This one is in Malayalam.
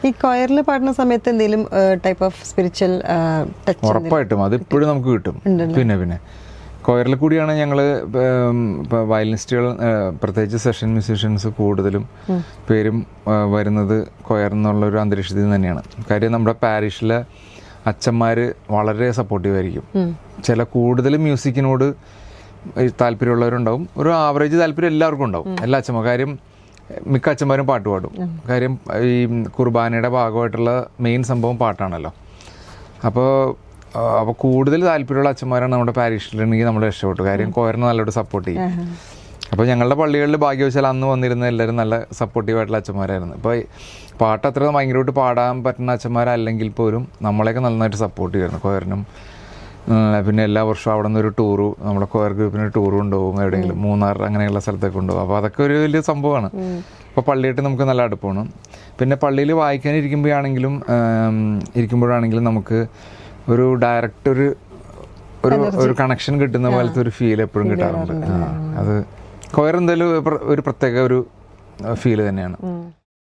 ഈ കൊയറിൽ പാടുന്ന സമയത്ത് എന്തെങ്കിലും ടൈപ്പ് ഓഫ് സ്പിരിച്വൽ ടച്ച് ഉറപ്പായിട്ടും അത് ഇപ്പോഴും നമുക്ക് കിട്ടും. പിന്നെ കൊയറിൽ കൂടിയാണ് ഞങ്ങൾ വയലിനിസ്റ്റുകൾ, പ്രത്യേകിച്ച് സെഷൻ മ്യൂസീഷ്യൻസ് കൂടുതലും പേരും വരുന്നത് കൊയർ എന്നുള്ളൊരു അന്തരീക്ഷത്തിൽ തന്നെയാണ്. കാര്യം നമ്മുടെ പാരിഷിലെ അച്ഛന്മാർ വളരെ സപ്പോർട്ടീവ് ആയിരിക്കും. ചില കൂടുതൽ മ്യൂസിക്കിനോട് താല്പര്യമുള്ളവരുണ്ടാവും, ഒരു ആവറേജ് താല്പര്യം എല്ലാവർക്കും ഉണ്ടാവും, എല്ലാ അച്ഛന്മാർ. കാര്യം മിക്ക അച്ഛന്മാരും പാട്ട് പാടും. കാര്യം ഈ കുർബാനയുടെ ഭാഗമായിട്ടുള്ള മെയിൻ സംഭവം പാട്ടാണല്ലോ. അപ്പോൾ കൂടുതൽ താല്പര്യമുള്ള അച്ഛന്മാരാണ് നമ്മുടെ പാരീഷിലുണ്ടെങ്കിൽ നമ്മൾ രക്ഷപ്പെട്ടു. കാര്യം കൊയറിന് നല്ലൊരു സപ്പോർട്ട് ചെയ്യും. അപ്പോൾ ഞങ്ങളുടെ പള്ളികളിൽ ഭാഗ്യവശാൽ അന്ന് വന്നിരുന്ന എല്ലാവരും നല്ല സപ്പോർട്ടീവായിട്ടുള്ള അച്ഛന്മാരായിരുന്നു. ഇപ്പോൾ പാട്ട് അത്ര ഭയങ്കരമായിട്ട് പാടാൻ പറ്റുന്ന അച്ഛന്മാരല്ലെങ്കിൽ പോലും നമ്മളെയൊക്കെ നന്നായിട്ട് സപ്പോർട്ട് ചെയ്യുമായിരുന്നു കൊയറിനും. പിന്നെ എല്ലാ വർഷവും അവിടെ നിന്ന് ഒരു ടൂറ്, നമ്മുടെ കൊയർ ഗ്രൂപ്പിന് ടൂർ കൊണ്ടുപോകും, എവിടെയെങ്കിലും മൂന്നാർ അങ്ങനെയുള്ള സ്ഥലത്തൊക്കെ കൊണ്ടുപോകും. അപ്പോൾ അതൊക്കെ ഒരു വലിയ സംഭവമാണ്. അപ്പോൾ പള്ളിയായിട്ട് നമുക്ക് നല്ല അടുപ്പമാണ്. പിന്നെ പള്ളിയിൽ വായിക്കാനിരിക്കുമ്പോഴാണെങ്കിലും നമുക്ക് ഒരു ഡയറക്റ്റ് ഒരു കണക്ഷൻ കിട്ടുന്ന പോലത്തെ ഒരു ഫീൽ എപ്പോഴും കിട്ടാറുണ്ട്. അത് കൊയർ എന്തായാലും ഒരു പ്രത്യേക ഒരു ഫീല് തന്നെയാണ്.